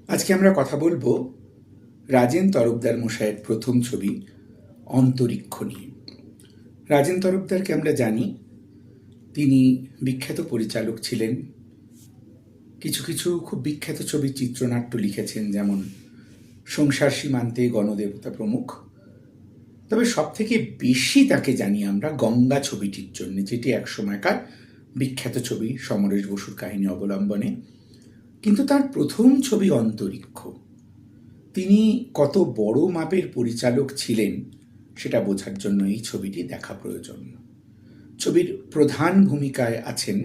আজকে আমরা কথা বলবো রাজেন তরফদার মশাইয়ের প্রথম ছবি অন্তরীক্ষ নিয়ে। রাজেন তরফদারকে আমরা জানি, তিনি বিখ্যাত পরিচালক ছিলেন। কিছু কিছু খুব বিখ্যাত ছবির চিত্রনাট্য লিখেছেন, যেমন সংসার সীমান্তে, গণদেবতা প্রমুখ। তবে সব থেকে বেশি তাকে জানি আমরা গঙ্গা ছবিটির জন্য, যেটি এক সময়কার বিখ্যাত ছবি সমরেশ বসুর কাহিনী অবলম্বনে। কিন্তু তার প্রথম ছবি অন্তরীক্ষ, তিনি কত বড় মাপের পরিচালক ছিলেন সেটা বোঝার জন্য এই ছবিটি দেখা প্রয়োজন। ছবির প্রধান ভূমিকায় আছেন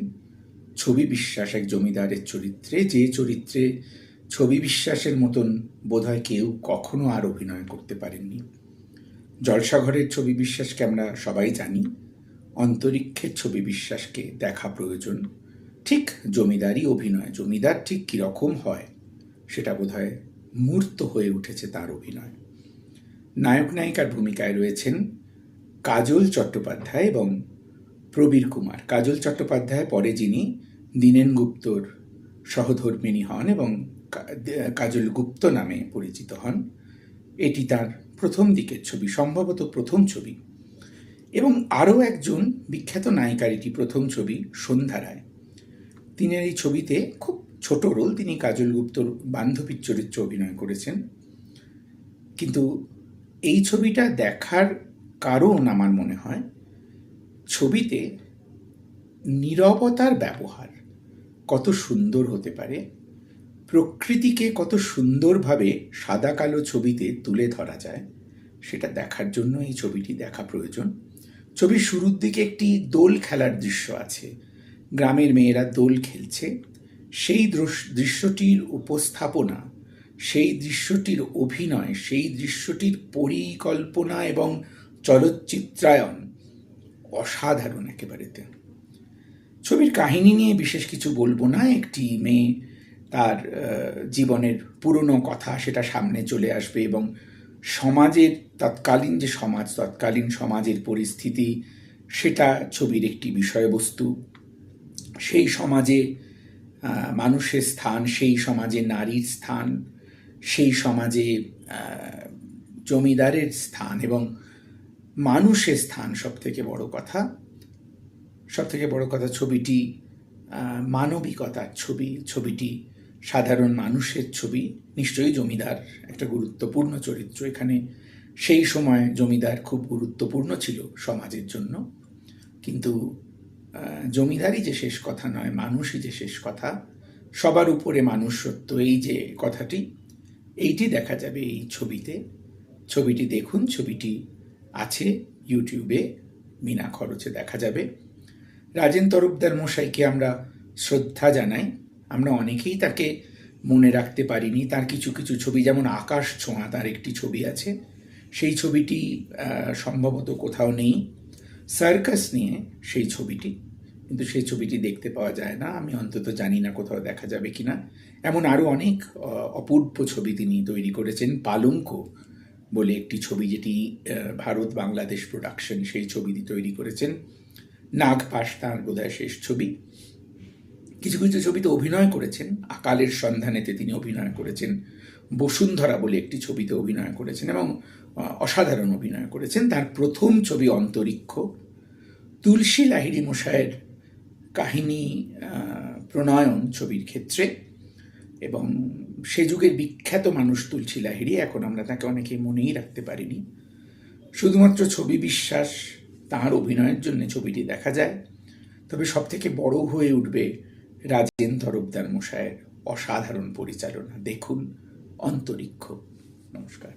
ছবি বিশ্বাস, এক জমিদারের চরিত্রে, যে চরিত্রে ছবি বিশ্বাসের মতন বোধহয় কেউ কখনো আর অভিনয় করতে পারেননি। জলসাঘরের ছবি বিশ্বাসকে আমরা সবাই জানি, অন্তরীক্ষের ছবি বিশ্বাসকে দেখা প্রয়োজন। ঠিক জমিদারি অভিনয়, জমিদার ঠিক কীরকম হয় সেটা বোধহয় মূর্ত হয়ে উঠেছে তার অভিনয়। নায়ক নায়িকার ভূমিকায় রয়েছেন কাজল চট্টোপাধ্যায় এবং প্রবীর কুমার। কাজল চট্টোপাধ্যায় পরে যিনি দীনেন গুপ্তর সহধর্মিণী হন এবং কাজল গুপ্ত নামে পরিচিত হন। এটি তার প্রথম দিকের ছবি, সম্ভবত প্রথম ছবি। এবং আরও একজন বিখ্যাত নায়িকার এটি প্রথম ছবি, সন্ধ্যা রায়। তিনি এই ছবিতে খুব ছোট রোল, তিনি কাজল গুপ্তর বান্ধবীর চরিত্রে অভিনয় করেছেন। কিন্তু এই ছবিটা দেখার কারণ আমার মনে হয় ছবিতে নীরবতার ব্যবহার কত সুন্দর হতে পারে, প্রকৃতিকে কত সুন্দরভাবে সাদা কালো ছবিতে তুলে ধরা যায়, সেটা দেখার জন্য এই ছবিটি দেখা প্রয়োজন। ছবির শুরুর দিকে একটি দোল খেলার দৃশ্য আছে, গ্রামের মেয়েরা দোল খেলছে। সেই দৃশ্যটির উপস্থাপনা, সেই দৃশ্যটির অভিনয়, সেই দৃশ্যটির পরিকল্পনা এবং চলচ্চিত্রায়ন অসাধারণ একেবারেতে। ছবির কাহিনী নিয়ে বিশেষ কিছু বলবো না। একটি মেয়ে, তার জীবনের পুরনো কথা সেটা সামনে চলে আসবে এবং সমাজের তৎকালীন যে সমাজ, তৎকালীন সমাজের পরিস্থিতি, সেটা ছবির একটি বিষয়বস্তু। সেই সমাজে মানুষের স্থান, সেই সমাজে নারীর স্থান, সেই সমাজে জমিদারের স্থান এবং মানুষের স্থান। সবথেকে বড় কথা ছবিটি মানবিকতার ছবি, ছবিটি সাধারণ মানুষের ছবি। নিশ্চয়ই জমিদার একটা গুরুত্বপূর্ণ চরিত্র এখানে, সেই সময় জমিদার খুব গুরুত্বপূর্ণ ছিল সমাজের জন্য। কিন্তু জমিদারই যে শেষ কথা নয়, মানুষই যে শেষ কথা, সবার উপরে মানুষ সত্য, এই যে কথাটি, এইটি দেখা যাবে এই ছবিতে। ছবিটি দেখুন, ছবিটি আছে ইউটিউবে, বিনা খরচে দেখা যাবে। রাজেন তরফদার মশাইকে আমরা শ্রদ্ধা জানাই। আমরা অনেকেই তাকে মনে রাখতে পারিনি। তার কিছু কিছু ছবি, যেমন আকাশ ছোঁয়া, তার একটি ছবি আছে, সেই ছবিটি সম্ভবত কোথাও নেই। সার্কাস নিয়ে সেই ছবিটি, কিন্তু সেই ছবিটি দেখতে পাওয়া যায় না। আমি অন্তত জানি না কোথাও দেখা যাবে কিনা। এমন আরও অনেক অপূর্ব ছবি তিনি তৈরি করেছেন। পালঙ্ক বলে একটি ছবি, যেটি ভারত বাংলাদেশ প্রোডাকশন, সেই ছবিটি তৈরি করেছেন। নাগপাশ তাঁর বোধহয় শেষ ছবি। কিছু কিছু ছবিতে অভিনয় করেছেন। আকালের সন্ধানেতে তিনি অভিনয় করেছেন, বসুন্ধরা বলে একটি ছবিতে অভিনয় করেছেন এবং অসাধারণ অভিনয় করেছেন। তার প্রথম ছবি অন্তরীক্ষ। তুলসী লাহিড়ী মশাইয়ের কাহিনী প্রণয়ন ছবির ক্ষেত্রে, এবং সে যুগের বিখ্যাত মানুষ তুলসী লাহিড়ী। এখন আমরা তাকে অনেকে মনেই রাখতে পারিনি। শুধুমাত্র ছবি বিশ্বাস, তাঁর অভিনয়ের জন্য ছবিটি দেখা যায়। তবে সবথেকে বড় হয়ে উঠবে রাজেন তরফদার মশাইয়ের অসাধারণ পরিচালনা। দেখুন অন্তরীক্ষ। নমস্কার।